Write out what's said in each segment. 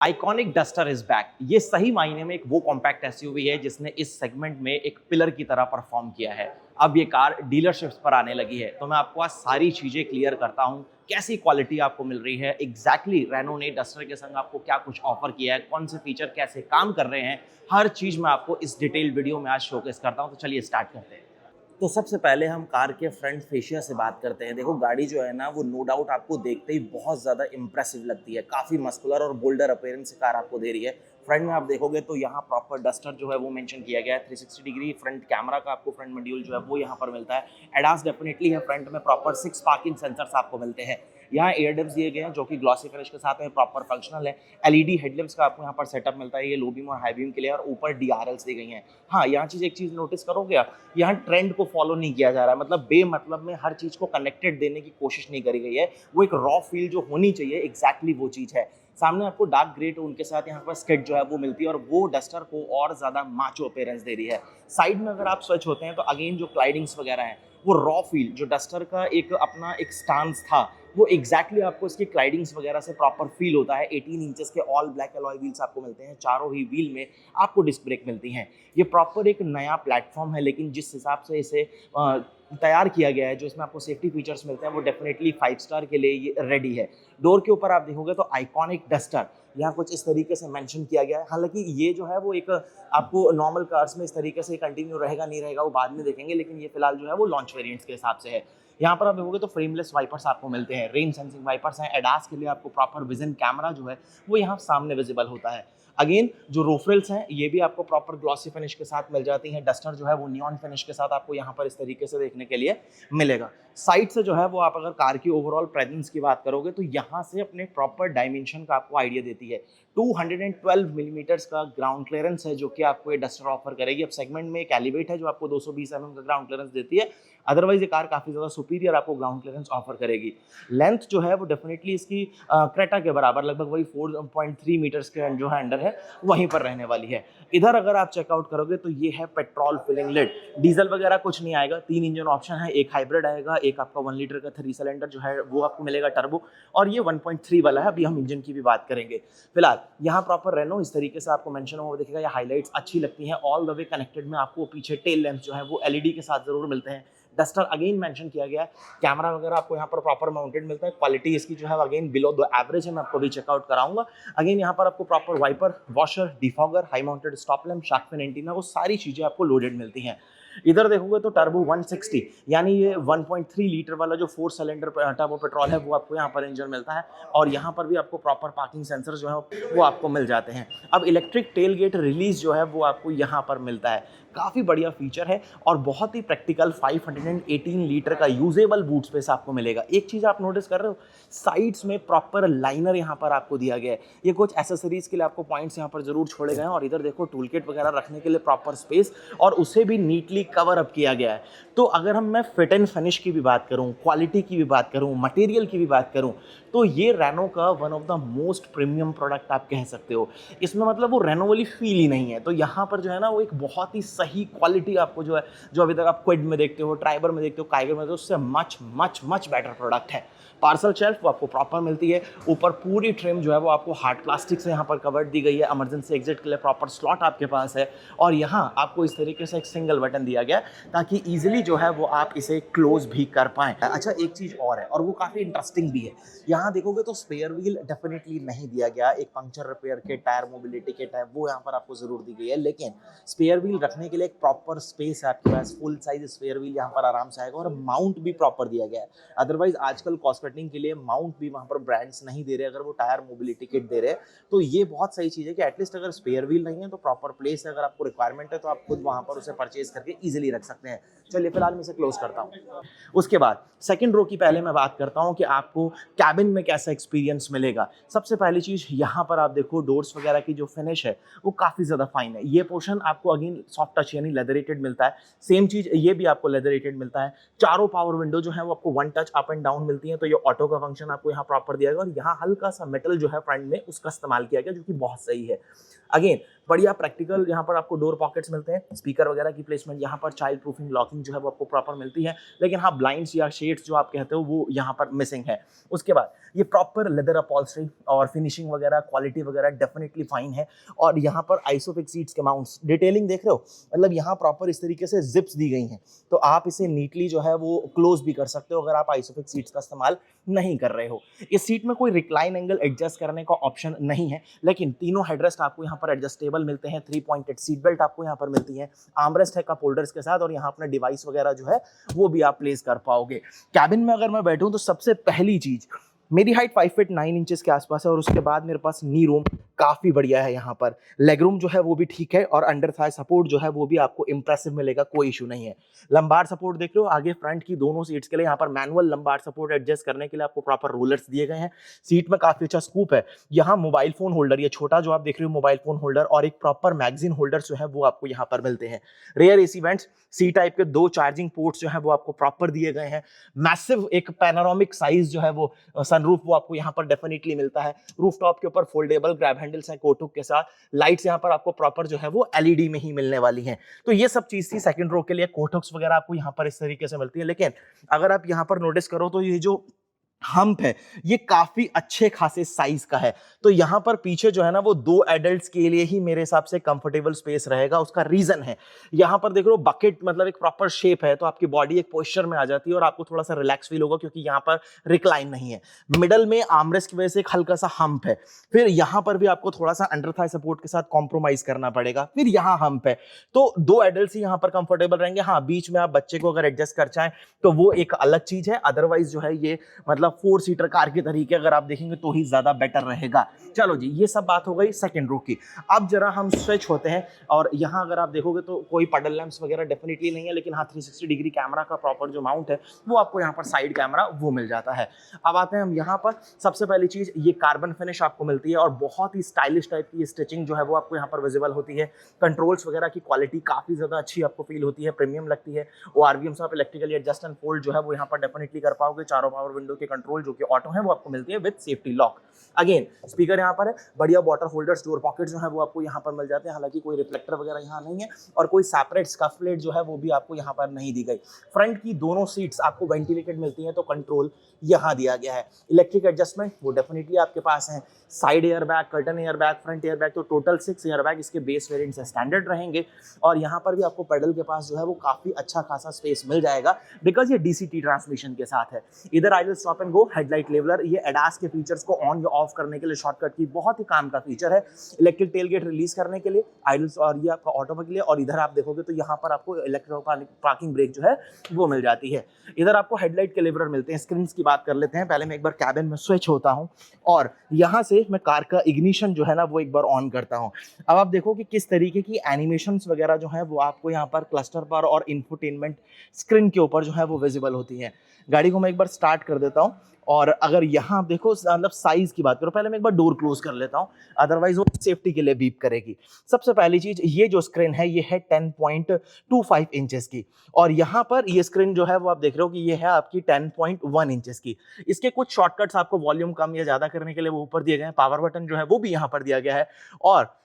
Iconic duster is back. ये सही मायने में एक वो कॉम्पैक्ट एसयूवी है जिसने इस सेगमेंट में एक पिलर की तरह परफॉर्म किया है। अब ये कार डीलरशिप्स पर आने लगी है, तो मैं आपको आज सारी चीजें क्लियर करता हूँ। कैसी क्वालिटी आपको मिल रही है, एग्जैक्टली रेनो ने डस्टर के संग आपको क्या कुछ ऑफर किया है, कौन से फीचर कैसे काम कर रहे हैं, हर चीज मैं आपको इस डिटेल वीडियो में आज शोकेस करता हूँ। तो चलिए स्टार्ट करते हैं। तो सबसे पहले हम कार के फ्रंट फेशिया से बात करते हैं। देखो, गाड़ी जो है ना वो नो डाउट आपको देखते ही बहुत ज़्यादा इंप्रेसिव लगती है। काफ़ी मस्कुलर और बोल्डर अपीयरेंस कार आपको दे रही है। फ्रंट में आप देखोगे तो यहाँ प्रॉपर डस्टर जो है वो मेंशन किया गया है। 360 डिग्री फ्रंट कैमरा का आपको फ्रंट मॉड्यूल जो है वो यहाँ पर मिलता है। एडास डेफिनेटली है, फ्रंट में प्रॉपर 6 पार्किंग सेंसर्स आपको मिलते हैं। यहाँ एयर डिप्स दिए गए हैं जो कि ग्लॉसी फिनिश के साथ में प्रॉपर फंक्शनल है। एलईडी हेडलैम्प्स का आपको यहाँ पर सेटअप मिलता है, ये लो बीम और हाई बीम के लिए, और ऊपर डीआरएल्स दी गई हैं। हाँ, यहाँ एक चीज़ नोटिस करोगे आप, यहाँ ट्रेंड को फॉलो नहीं किया जा रहा है। मतलब बेमतलब में हर चीज़ को कनेक्टेड देने की कोशिश नहीं करी गई है। वो एक रॉ फील जो होनी चाहिए एग्जैक्टली वो चीज़ है। सामने आपको डार्क ग्रे टोन के साथ यहाँ पर स्किड जो है वो मिलती है और वो डस्टर को और ज़्यादा माचो अपीयरेंस दे रही है। साइड में अगर आप स्विच होते हैं तो अगेन जो क्लाइडिंग्स वगैरह हैं वो रॉ फील, जो डस्टर का एक अपना एक स्टांस था, वो एग्जैक्टली आपको इसकी क्लाइडिंग्स वगैरह से प्रॉपर फील होता है। 18 इंचेस के ऑल ब्लैक अलॉय व्हील्स आपको मिलते हैं। चारों ही व्हील में आपको डिस्क ब्रेक मिलती हैं। ये प्रॉपर एक नया प्लेटफॉर्म है, लेकिन जिस हिसाब से इसे तैयार किया गया है, जो इसमें आपको सेफ्टी फीचर्स मिलते हैं, वो डेफिनेटली 5 स्टार के लिए ये रेडी है। डोर के ऊपर आप देखोगे तो आइकॉनिक डस्टर यहाँ कुछ इस तरीके से मेंशन किया गया है। हालांकि ये जो है वो एक आपको नॉर्मल कार्स में इस तरीके से कंटिन्यू रहेगा नहीं रहेगा वो बाद में देखेंगे, लेकिन ये फिलहाल जो है वो लॉन्च वेरिएंट्स के हिसाब से है। यहाँ पर आप देखोगे तो फ्रेमलेस वाइपर्स आपको मिलते हैं, रेन सेंसिंग वाइपर्स हैं। एडास के लिए आपको प्रॉपर विजन कैमरा जो है वो यहाँ सामने विजिबल होता है। अगेन जो रोफरेल्स हैं ये भी आपको प्रॉपर ग्लॉसी फिनिश के साथ मिल जाती हैं। डस्टर जो है वो नियॉन फिनिश के साथ आपको यहाँ पर इस तरीके से देखने के लिए मिलेगा। साइड से जो है वो आप अगर कार की ओवरऑल प्रेजेंस की बात करोगे तो यहाँ से अपने प्रॉपर डायमेंशन का आपको आइडिया देती है। 212 मिलीमीटर्स का ग्राउंड क्लियरेंस है जो कि आपको ये डस्टर ऑफर करेगी। अब सेगमेंट में एक एलिवेट है जो आपको 220 mm का ग्राउंड क्लियरेंस देती है। अदरवाइज ये कार काफी ज्यादा सुपीरियर आपको ग्राउंड क्लियरेंस ऑफर करेगी। लेंथ जो है वो डेफिनेटली इसकी क्रेटा के बराबर, लगभग वही 4.3 मीटर्स के जो है अंडर है वहीं पर रहने वाली है। इधर अगर आप चेकआउट करोगे तो ये है पेट्रोल फिलिंग लिड। डीजल वगैरह कुछ नहीं आएगा। 3 इंजन ऑप्शन है, एक हाइब्रिड आएगा, एक आपका 1 लीटर का 3 सिलेंडर जो है वो आपको मिलेगा टर्बो, और ये 1.3 वाला है। अभी हम इंजन की भी बात करेंगे। फिलहाल यहाँ प्रॉपर रेनो इस तरीके से आपको मेंशन हुआ दिखेगा। ये हाइलाइट्स अच्छी लगती हैं। ऑल द वे कनेक्टेड में आपको पीछे टेल लैंप जो है वो एलईडी के साथ जरूर मिलते हैं। डस्टर अगेन मेंशन किया गया है। कैमरा वगैरह आपको यहाँ पर प्रॉपर माउंटेड मिलता है। क्वालिटी इसकी जो है अगेन बिलो द एवरेज है, मैं आपको भी चेकआउट कराऊंगा। अगेन यहाँ पर आपको proper wiper, washer, defogger, high mounted stop lamp, shark fin antenna, वो सारी चीजें आपको लोडेड मिलती हैं। इधर देखोगे तो टर्बो 160 यानी ये 1.3 लीटर वाला जो 4 सिलेंडर टर्बो पेट्रोल है वो आपको यहाँ पर इंजन मिलता है, और यहाँ पर भी आपको प्रॉपर पार्किंग सेंसर जो है वो आपको मिल जाते हैं। अब इलेक्ट्रिक टेल गेट रिलीज जो है वो आपको यहाँ पर मिलता है। काफ़ी बढ़िया फीचर है और बहुत ही प्रैक्टिकल 518 लीटर का यूजेबल बूट स्पेस आपको मिलेगा। एक चीज़ आप नोटिस कर रहे हो, साइड्स में प्रॉपर लाइनर यहाँ पर आपको दिया गया है। ये कुछ एसेसरीज के लिए आपको पॉइंट्स यहाँ पर जरूर छोड़े गए हैं, और इधर देखो टूल किट वगैरह रखने के लिए प्रॉपर स्पेस, और उसे भी नीटली कवर अप किया गया है। तो अगर मैं फिट एंड फिनिश की भी बात करूँ, क्वालिटी की भी बात करूँ, मटेरियल की भी बात करूँ, तो ये रेनो का one of the most premium product आप कह सकते हो। इसमें मतलब वो रेनो वाली फील ही नहीं है। तो यहाँ पर जो है ना वो एक बहुत ही सही क्वालिटी आपको जो है, जो अभी तक आप क्विड में देखते हो, ट्राइबर में देखते हो, काइगर में देखते हो, उससे much much much better product है। पार्सल शेल्फ वो आपको प्रॉपर मिलती है। ऊपर पूरी ट्रिम जो है वो आपको हार्ड प्लास्टिक से यहाँ पर कवर्ड दी गई है। इमरजेंसी एग्जिट के लिए प्रॉपर स्लॉट आपके पास है, और यहाँ आपको इस तरीके से एक सिंगल बटन दिया गया ताकि इजीली जो है वो आप इसे क्लोज भी कर पाएं। अच्छा, एक चीज और है और वो काफी इंटरेस्टिंग भी है। यहाँ देखोगे तो स्पेयर व्हील डेफिनेटली नहीं दिया गया। एक puncture repair kit, tyre mobility kit है वो यहाँ पर आपको जरूर दी गई है, लेकिन स्पेयर व्हील रखने के लिए एक प्रॉपर स्पेस है आपके पास। फुल साइज स्पेयर व्हील यहाँ पर आराम से आएगा, और माउंट भी प्रॉपर दिया गया है। अदरवाइज आजकल कॉस्ट कटिंग के लिए माउंट भी वहां पर ब्रांड्स नहीं दे रहे, अगर वो टायर मोबिलिटी किट दे रहे हैं। तो ये बहुत सही चीज है कि एटलीस्ट अगर स्पेयर व्हील नहीं है तो प्रॉपर प्लेस है, अगर आपको रिक्वायरमेंट है तो आप खुद वहां पर उसे परचेज करके इजीली रख सकते हैं। चलिए फिलहाल मैं इसे क्लोज करता हूँ। उसके बाद सेकंड रो की पहले मैं बात करता हूँ कि आपको कैबिन में कैसा एक्सपीरियंस मिलेगा। सबसे पहली चीज यहाँ पर आप देखो, डोर्स वगैरह की जो फिनिश है वो काफी ज्यादा फाइन है। ये पोर्शन आपको अगेन सॉफ्ट टच यानी लेदरेटेड मिलता है। सेम चीज ये भी आपको लेदरेटेड मिलता है। चारों पावर विंडो जो है वो आपको one touch up and down मिलती है, तो ये ऑटो का फंक्शन आपको यहाँ प्रॉपर दिया गया, और यहाँ हल्का सा मेटल जो है फ्रंट में उसका इस्तेमाल किया गया जो कि बहुत सही है। अगेन बढ़िया प्रैक्टिकल यहाँ पर आपको डोर पॉकेट्स मिलते हैं। स्पीकर वगैरह की प्लेसमेंट यहाँ पर, चाइल्ड प्रूफिंग लॉकिंग जो है वो आपको प्रॉपर मिलती है, लेकिन हाँ ब्लाइंड्स या शेड्स जो आप कहते हो वो यहाँ पर मिसिंग है। उसके बाद ये प्रॉपर लेदर अपॉल्स्ट्री और फिनिशिंग वगैरह क्वालिटी वगैरह डेफिनेटली फाइन है। और यहाँ पर आइसोफिक्स सीट्स के माउंट्स डिटेलिंग देख रहे हो, मतलब यहाँ प्रॉपर इस तरीके से जिप्स दी गई हैं, तो आप इसे नीटली जो है वो क्लोज भी कर सकते हो अगर आप आइसोफिक्स सीट्स का इस्तेमाल नहीं कर रहे हो। इस सीट में कोई रिक्लाइन एंगल एडजस्ट करने का ऑप्शन नहीं है, लेकिन तीनों हेडरेस्ट आपको यहाँ पर एडजस्टेबल मिलते हैं। 3 पॉइंटेड सीट बेल्ट आपको यहाँ पर मिलती है, आर्मरेस्ट है कप होल्डर्स के साथ, और यहाँ अपना डिवाइस वगैरह जो है वो भी आप प्लेस कर पाओगे। कैबिन में अगर मैं बैठूं तो सबसे पहली चीज, मेरी हाइट 5 फीट 9 इंचेस के आसपास है, और उसके बाद मेरे पास नी रूम काफ़ी बढ़िया है। यहाँ पर लेग रूम जो है वो भी ठीक है, और अंडर थाई सपोर्ट जो है वो भी आपको इंप्रेसिव मिलेगा, कोई इशू नहीं है। लंबार सपोर्ट देख लो, आगे फ्रंट की दोनों सीट्स के लिए यहाँ पर मैनुअल लंबार सपोर्ट एडजस्ट करने के लिए आपको प्रॉपर रोलर्स दिए गए हैं। सीट में काफ़ी अच्छा स्कूप है। यहाँ मोबाइल फोन होल्डर, ये छोटा जो आप देख रहे हो मोबाइल फोन होल्डर, और एक प्रॉपर मैगजीन होल्डर जो है वो आपको यहाँ पर मिलते हैं। Rear AC vents, C type के 2 चार्जिंग पोर्ट्स जो है वो आपको प्रॉपर दिए गए हैं। मैसिव एक पैनोरामिक साइज जो है वो सनरूफ वो आपको यहाँ पर डेफिनेटली मिलता है। रूफ टॉप के ऊपर फोल्डेबल ग्रैब हैंडल्स हैं कोटुक के साथ। लाइट्स यहाँ पर आपको प्रॉपर जो है वो एलईडी में ही मिलने वाली हैं। तो ये सब चीज थी सेकंड रो के लिए। कोटुक्स वगैरह आपको यहाँ पर इस तरीके से मिलती है, लेकिन अगर आप यहाँ पर नोटिस करो तो ये जो हम्प है ये काफी अच्छे खासे साइज का है। तो यहां पर पीछे जो है ना वो 2 एडल्ट्स के लिए ही मेरे हिसाब से कंफर्टेबल स्पेस रहेगा। उसका रीजन है, यहां पर देख लो बकेट मतलब एक प्रॉपर शेप है, तो आपकी बॉडी एक पोस्चर में आ जाती है और आपको थोड़ा सा रिलैक्स फील होगा, क्योंकि यहां पर रिक्लाइन नहीं है। मिडल में आर्मरेस्ट की वजह से एक हल्का सा हम्प है, फिर यहां पर भी आपको थोड़ा सा अंडर थाई सपोर्ट के साथ कॉम्प्रोमाइज करना पड़ेगा, फिर यहां हम्प है। तो 2 एडल्ट्स ही यहां पर कंफर्टेबल रहेंगे। हाँ, बीच में आप बच्चे को अगर एडजस्ट कर चाहें तो वो एक अलग चीज है, अदरवाइज जो है ये मतलब 4 सीटर कार के तरीके अगर आप देखेंगे तो ही ज्यादा बेटर रहेगा। चलो जी, ये सब बात हो गई सेकंड रो की। अब जरा हम स्विच होते हैं, और यहाँ अगर आप देखोगे तो कोई पडल लैंप्स वगैरह डेफिनेटली नहीं है, लेकिन हाँ 360 डिग्री कैमरा का प्रॉपर जो माउंट है वो आपको यहाँ पर साइड कैमरा वो मिल जाता है। अब आते हैं हम यहाँ पर, सबसे पहली चीज ये कार्बन फिनिश आपको मिलती है, और बहुत ही स्टाइलिश टाइप की स्टिचिंग जो है वो आपको यहाँ पर विजिबल होती है। कंट्रोल्स वगैरह की क्वालिटी काफी ज्यादा अच्छी आपको फील होती है, प्रीमियम लगती है। ORVM से आप इलेक्ट्रिकली एडजस्ट एंड फोल्ड जो है वो यहाँ पर डेफिनेटली कर पाओगे। चारों पावर विंडो के कंट्रोल जो कि ऑटो है वो आपको मिलती है with safety lock. Again speaker यहाँ पर है, बढ़िया वाटर होल्डर्स, डोर पॉकेट्स जो है वो आपको यहाँ पर मिल जाते हैं। हालांकि कोई रिफ्लेक्टर वगैरह यहाँ नहीं है, और कोई सेपरेट स्कफ प्लेट जो है वो भी आपको यहाँ पर नहीं दी गई। फ्रंट की दोनों सीट्स आपको वेंटिलेटेड मिलती हैं, तो कंट्रोल यहाँ दिया गया है। इलेक्ट्रिक एडजस्टमेंट वो डेफिनेटली आपके पास है। Side air bag, curtain air bag, front air bag, तो टोटल 6 एयर बैग इसके बेस वेरिएंट से स्टैंडर्ड रहेंगे। और यहाँ पर भी आपको पेडल के पास जो है वो काफी अच्छा खासा स्पेस मिल जाएगा, बिकॉज ये DCT ट्रांसमिशन के साथ है। इधर idle stop and go, headlight leveller, ये एडास के फीचर्स को ऑन या ऑफ करने के लिए शॉर्टकट की बहुत ही काम का फीचर है। इलेक्ट्रिक टेल गेट रिलीज करने के लिए आइडल्स, और ये आपका ऑटो के लिए। और इधर आप देखोगे तो यहाँ पर आपको इलेक्ट्रिक पार्किंग ब्रेक जो है वो मिल जाती है। इधर आपको हेडलाइट के लेवलर मिलते हैं। स्क्रीन की बात कर लेते हैं, पहले मैं एक बार कैबिन में स्विच होता हूँ, और यहाँ से मैं कार का इग्निशन जो है ना वो एक बार ऑन करता हूँ। अब आप देखो कि किस तरीके की एनिमेशंस वगैरह जो है वो आपको यहाँ पर क्लस्टर पर और इंफोटेनमेंट स्क्रीन के ऊपर जो है वो विजिबल होती है। गाड़ी को मैं एक बार स्टार्ट कर देता हूँ, और अगर यहाँ आप देखो मतलब साइज की बात करो, पहले मैं एक बार डोर क्लोज कर लेता हूँ, अदरवाइज वो सेफ्टी के लिए बीप करेगी। सबसे पहली चीज, ये जो स्क्रीन है ये है 10.25 इंचेस की, और यहाँ पर ये स्क्रीन जो है वो आप देख रहे हो कि ये है आपकी 10.1 इंचेस की। इसके कुछ शॉर्टकट्स आपको वॉल्यूम कम या ज्यादा करने के लिए वो ऊपर दिए गए हैं। पावर बटन जो है वो भी यहाँ पर दिया गया है, और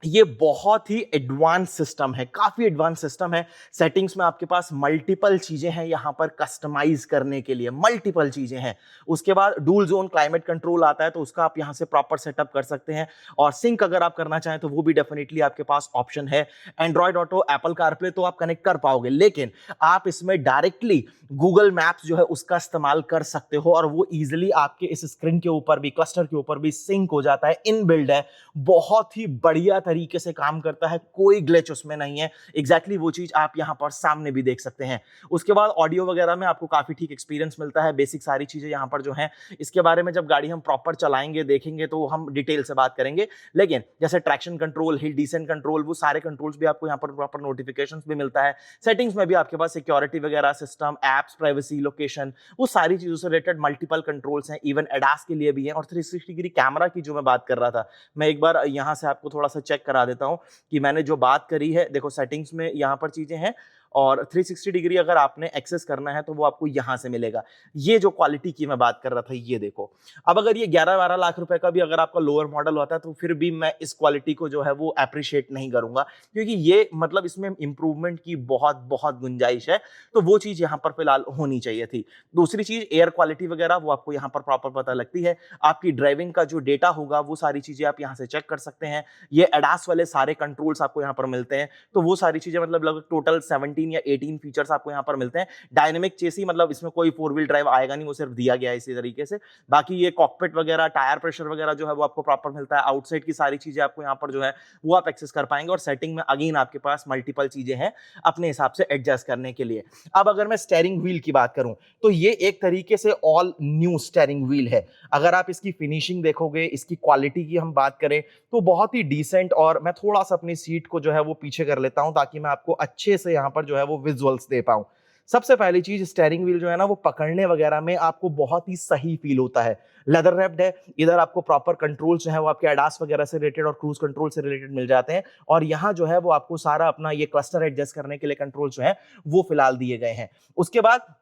ये बहुत ही एडवांस सिस्टम है, काफी एडवांस सिस्टम है। सेटिंग्स में आपके पास मल्टीपल चीजें हैं यहाँ पर कस्टमाइज करने के लिए, मल्टीपल चीजें हैं। उसके बाद डुअल जोन क्लाइमेट कंट्रोल आता है, तो उसका आप यहाँ से प्रॉपर सेटअप कर सकते हैं। और सिंक अगर आप करना चाहें तो वो भी डेफिनेटली आपके पास ऑप्शन है। एंड्रॉइड ऑटो, एप्पल कारप्ले तो आप कनेक्ट कर पाओगे, लेकिन आप इसमें डायरेक्टली गूगल मैप्स जो है उसका इस्तेमाल कर सकते हो, और वो इजिली आपके इस स्क्रीन के ऊपर भी, क्लस्टर के ऊपर भी सिंक हो जाता है। इनबिल्ड है, बहुत ही बढ़िया तरीके से काम करता है, कोई ग्लिच उसमें नहीं है। एग्जैक्टली वो चीज आप यहां पर सामने भी देख सकते हैं। उसके बाद ऑडियो वगैरह में आपको काफी ठीक एक्सपीरियंस मिलता है। बेसिक सारी चीजें यहां पर जो हैं, इसके बारे में जब गाड़ी हम प्रॉपर चलाएंगे देखेंगे तो हम डिटेल से बात करेंगे। लेकिन जैसे traction control, hill descent control, वो सारे कंट्रोल्स भी आपको यहां पर प्रॉपर नोटिफिकेशंस भी मिलता है। सेटिंग्स में भी आपके पास सिक्योरिटी वगैरह, सिस्टम, एप्स, प्राइवेसी, लोकेशन, वो सारी चीजों से रिलेटेड मल्टीपल कंट्रोल्स हैं। इवन एडास के लिए भी है। और 360 डिग्री कैमरा की जो मैं बात कर रहा था, मैं एक बार यहां से आपको थोड़ा सा चेक करा देता हूं कि मैंने जो बात करी है। देखो सेटिंग्स में यहाँ पर चीजें हैं, और 360 डिग्री अगर आपने एक्सेस करना है तो वो आपको यहाँ से मिलेगा। ये जो क्वालिटी की मैं बात कर रहा था, ये देखो। अब अगर ये 11-12 लाख रुपए का भी अगर आपका लोअर मॉडल होता है तो फिर भी मैं इस क्वालिटी को जो है वो अप्रिशिएट नहीं करूंगा, क्योंकि ये मतलब इसमें इंप्रूवमेंट की बहुत बहुत गुंजाइश है। तो वो चीज यहाँ पर फिलहाल होनी चाहिए थी। दूसरी चीज एयर क्वालिटी वगैरह वो आपको यहाँ पर प्रॉपर पता लगती है। आपकी ड्राइविंग का जो डेटा होगा वो सारी चीजें आप यहाँ से चेक कर सकते हैं। ये एडास वाले सारे कंट्रोल्स आपको यहाँ पर मिलते हैं, तो वो सारी चीजें मतलब लगभग टोटल 17 या 18 फीचर्स आपको यहाँ पर मिलते हैं। डायनेमिक चेसी मतलब इसमें कोई 4 व्हील ड्राइव आएगा नहीं, वो सिर्फ दिया गया है इसी तरीके से। बाकी ये कॉकपिट वगैरह, टायर प्रेशर वगैरह जो है वो आपको प्रॉपर मिलता है। आउटसाइड की सारी चीजें आपको यहाँ पर जो है वो आप एक्सेस कर पाएंगे। और सेटिंग में अगेन आपके पास मल्टीपल चीजें हैं अपने हिसाब से एडजस्ट करने के लिए। अब अगर मैं स्टीयरिंग व्हील की बात करूं तो ये एक तरीके से ऑल न्यू स्टीयरिंग व्हील है। अगर आप इसकी फिनिशिंग देखोगे, इसकी क्वालिटी की हम बात करें तो बहुत ही डिसेंट। और मैं थोड़ा सा अपनी सीट को जो है वो पीछे कर लेता हूं ताकि मैं आपको अच्छे से यहाँ पर जो है वो विजुअल्स दे पाऊं। सबसे पहली चीज, स्टीयरिंग व्हील जो है ना वो पकड़ने वगैरह में आपको बहुत ही सही फील होता है। लेदर रैप्ड है, इधर आपको प्रॉपर कंट्रोल जो है वो आपके एडास वगैरह से रिलेटेड और क्रूज कंट्रोल से रिलेटेड मिल जाते हैं। और यहाँ जो है वो आपको सारा अपना ये क्लस्टर एडजस्ट करने के लिए कंट्रोल जो है वो फिलहाल दिए गए हैं। उसके बाद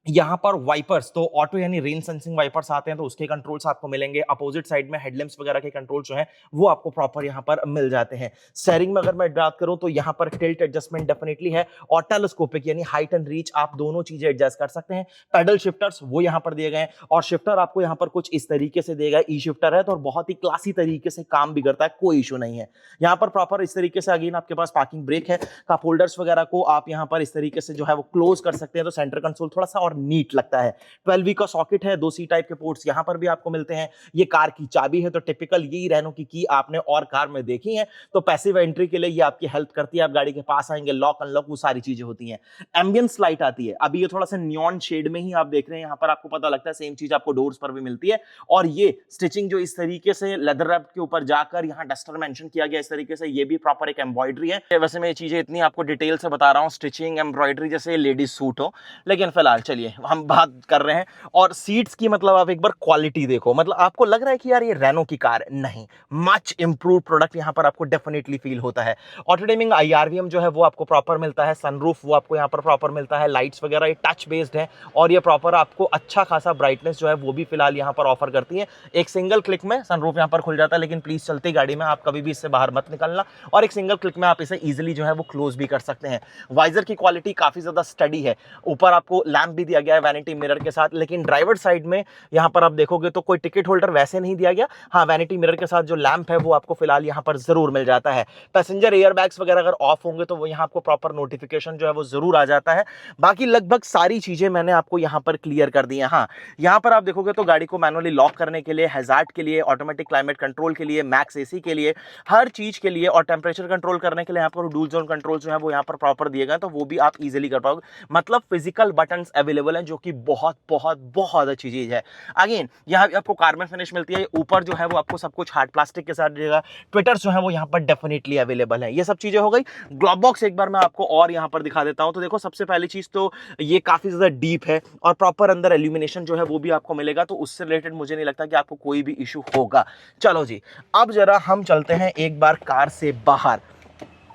यहाँ पर वाइपर्स, तो ऑटो यानी रेन सेंसिंग वाइपर्स आते हैं तो उसके कंट्रोल्स आपको मिलेंगे। अपोजिट साइड में हेडलैम्प्स वगैरह के कंट्रोल जो है वो आपको प्रॉपर यहाँ पर मिल जाते हैं। स्टीयरिंग में अगर मैं बात करूं तो यहाँ पर टिल्ट एडजस्टमेंट डेफिनेटली है और टेलीस्कोपिक यानी हाइट एंड रीच, आप दोनों चीजें एडजस्ट कर सकते हैं। पेडल शिफ्टर्स वो यहाँ पर दिए गए हैं और शिफ्टर आपको यहाँ पर कुछ इस तरीके से दिए गए। ई शिफ्टर है तो बहुत ही क्लासी तरीके से काम भी करता है, कोई इशू नहीं है। यहाँ पर प्रॉपर इस तरीके से अगेन आपके पास पार्किंग ब्रेक है। कप होल्डर्स वगैरह को आप यहाँ पर इस तरीके से जो है वो क्लोज कर सकते हैं, तो सेंटर कंसोल थोड़ा सा और नीट लगता है। 12V का सॉकेट है, 2 सी टाइप के पोर्ट्स यहां पर भी आपको मिलते हैं। ये कार की चाबी है, तो टिपिकल यही रेनो की आपने और कार में देखी है। तो पैसिव एंट्री के लिए ये आपकी हेल्प करती है। आप गाड़ी के पास आएंगे, लॉक अनलॉक वो सारी चीजें होती हैं। एम्बियंस लाइट आती है, अभी ये थोड़ा सा नियॉन शेड में ही आप देख रहे हैं, यहां पर आपको पता लगता है। सेम चीज आपको डोर्स पर भी मिलती है। और ये स्टिचिंग जो इस तरीके से लेदर रैप के ऊपर जाकर यहाँ डस्टर मेंशन किया गया इस तरीके से, ये भी प्रॉपर एक एम्ब्रॉयडरी है। वैसे मैं ये चीजें इतनी आपको डिटेल से बता रहा हूँ, स्टिचिंग एम्ब्रॉयडरी जैसे लेडीज सूट हो, लेकिन फिलहाल चलिए हम बात कर रहे हैं। और सीट्स की मतलब आप एक बार क्वालिटी देखो, मतलब आपको लग रहा है कि यार ये रेनो की कार नहीं, मच इंप्रूव प्रोडक्ट यहां पर आपको डेफिनेटली फील होता है। ऑटो डिमिंग IRVM जो है वो आपको प्रॉपर मिलता है। सनरूफ वो आपको यहां पर प्रॉपर मिलता है। लाइट्स वगैरह ये टच बेस्ड है और ये प्रॉपर आपको अच्छा खासा ब्राइटनेस जो है वो भी फिलहाल यहां पर ऑफर करती है। एक सिंगल क्लिक में सनरूफ यहां पर खुल जाता है, लेकिन प्लीज चलती गाड़ी में आप कभी भी इससे बाहर मत निकलना, और एक सिंगल क्लिक में आप इसे इजिली जो है वो क्लोज भी कर सकते हैं। वाइजर की क्वालिटी काफी ज्यादा स्टडी है। ऊपर आपको लैंप भी दिया गया है वैनिटी मिरर के साथ, लेकिन ड्राइवर साइड में यहां पर आप देखोगे तो कोई टिकट होल्डर वैसे नहीं दिया गया। हाँ, वैनिटी मिरर के साथ जो लैंप है वो आपको फिलहाल यहां पर जरूर मिल जाता है। पैसेंजर एयर बैग्स वगैरह अगर ऑफ होंगे तो वो यहां आपको प्रॉपर नोटिफिकेशन जो है वो जरूर आ जाता है। बाकी लगभग सारी चीजें मैंने आपको यहां पर क्लियर कर दी है। हाँ, यहां पर आप देखोगे तो गाड़ी को मैनुअली लॉक करने के लिए, हैजार्ड के लिए, ऑटोमेटिक क्लाइमेट कंट्रोल के लिए, मैक्स एसी के लिए, हर चीज के लिए, और टेम्परेचर कंट्रोल करने के लिए यहाँ पर डुअल जोन कंट्रोल जो है वो यहाँ पर प्रॉपर दिए गए, तो वो भी आप इजीली कर पाओगे। मतलब फिजिकल बटन्स अवेलेबल हैं, जो कि बहुत बहुत बहुत अच्छी चीज है। अगेन यहाँ भी आपको कार्बन फिनिश मिलती है। ऊपर जो है वो आपको सब कुछ हार्ड प्लास्टिक के साथ देगा। ट्विटर्स जो है वो यहाँ पर डेफिनेटली अवेलेबल है। ये सब चीजें हो गई। ग्लोब बॉक्स एक बार मैं आपको और यहाँ पर दिखा देता हूँ। तो देखो, सबसे पहली चीज तो ये काफी ज्यादा डीप है और प्रॉपर अंदर एल्यूमिनेशन जो है वो भी आपको मिलेगा, तो उससे रिलेटेड मुझे नहीं लगता कि आपको कोई भी इशू होगा। चलो जी, अब जरा हम चलते हैं एक बार कार से बाहर।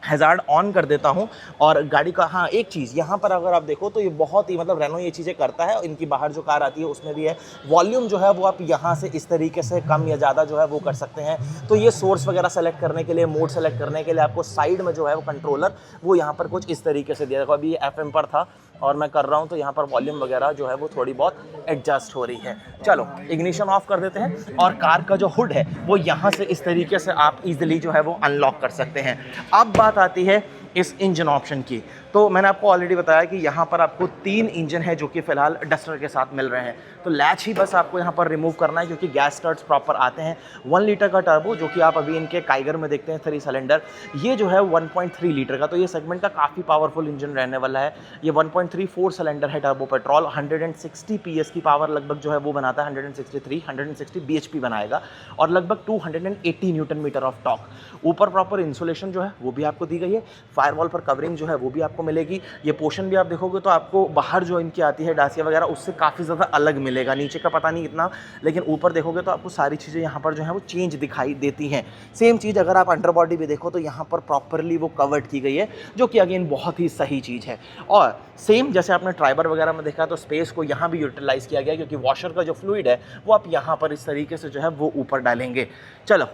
हैजार्ड ऑन कर देता हूं और गाड़ी का, हाँ एक चीज़ यहाँ पर अगर आप देखो तो ये बहुत ही, मतलब रेनो ये चीज़ें करता है। इनकी बाहर जो कार आती है उसमें भी है। वॉल्यूम जो है वो आप यहाँ से इस तरीके से कम या ज़्यादा जो है वो कर सकते हैं। तो ये सोर्स वगैरह सेलेक्ट करने के लिए, मोड सेलेक्ट करने के लिए आपको साइड में जो है वो कंट्रोलर वो यहाँ पर कुछ इस तरीके से दिया। देखो, अभी ये FM पर था और मैं कर रहा हूँ तो यहाँ पर वॉल्यूम वगैरह जो है वो थोड़ी बहुत एडजस्ट हो रही है। चलो, इग्निशन ऑफ कर देते हैं और कार का जो हुड है वो यहाँ से इस तरीके से आप इजीली जो है वो अनलॉक कर सकते हैं। अब बात आती है इस इंजन ऑप्शन की। तो मैंने आपको ऑलरेडी बताया कि यहाँ पर आपको 3 इंजन है जो कि फिलहाल डस्टर के साथ मिल रहे हैं। तो लैच ही बस आपको यहाँ पर रिमूव करना है, क्योंकि गैस स्टार्ट्स प्रॉपर आते हैं। 1 लीटर का टर्बो, जो कि आप अभी इनके काइगर में देखते हैं 3 सिलेंडर, ये जो है 1.3 लीटर का। तो ये सेगमेंट का काफ़ी पावरफुल इंजन रहने वाला है। ये 1.34 सिलेंडर है टर्बो पेट्रोल। 160 PS की पावर लगभग जो है वो बनाता है। 160 bhp बनाएगा और लगभग 280 न्यूटन मीटर ऑफ टॉर्क। ऊपर प्रॉपर इंसुलेशन जो है वो भी आपको दी गई है। फायरवॉल पर कवरिंग जो है वो भी आपको मिलेगी। ये पोर्शन भी आप देखोगे तो आपको बाहर जो इनकी आती है डासिया वगैरह उससे काफ़ी ज़्यादा अलग मिलेगा, नीचे का पता नहीं इतना, लेकिन ऊपर देखोगे तो आपको सारी चीज़ें यहाँ पर जो है वो चेंज दिखाई देती हैं। सेम चीज़ अगर आप अंडर बॉडी भी देखो तो यहाँ पर प्रॉपरली वो कवर्ड की गई है, जो कि अगेन बहुत ही सही चीज़ है। और सेम जैसे आपने ट्राइबर वगैरह में देखा तो स्पेस को यहाँ भी यूटिलाइज़ किया गया, क्योंकि वॉशर का जो फ्लूइड है वो आप यहाँ पर इस तरीके से जो है वो ऊपर डालेंगे। चलो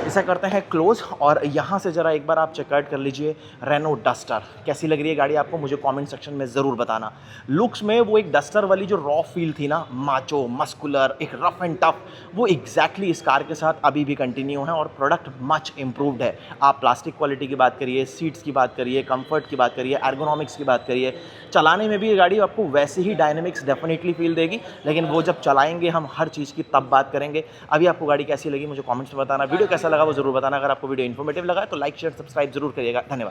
इसे करते हैं क्लोज, और यहाँ से ज़रा एक बार आप चेकआउट कर लीजिए रेनो डस्टर। कैसी लग रही है गाड़ी आपको, मुझे कमेंट सेक्शन में ज़रूर बताना। लुक्स में वो एक डस्टर वाली जो रॉ फील थी ना, माचो मस्कुलर एक रफ एंड टफ, वो एग्जैक्टली इस कार के साथ अभी भी कंटिन्यू है, और प्रोडक्ट मच इम्प्रूव्ड है। आप प्लास्टिक क्वालिटी की बात करिए, सीट्स की बात करिए, कंफर्ट की बात करिए, एर्गोनॉमिक्स की बात करिए, चलाने में भी ये गाड़ी आपको वैसे ही डायनेमिक्स डेफिनेटली फील देगी, लेकिन वो जब चलाएंगे हम हर चीज़ की तब बात करेंगे। अभी आपको गाड़ी कैसी लगी मुझे कमेंट्स में बताना, वीडियो कैसा लगा वो जरूर बताना। अगर आपको वीडियो इन्फॉर्मेटिव लगा तो लाइक शेयर सब्सक्राइब जरूर करिएगा। धन्यवाद।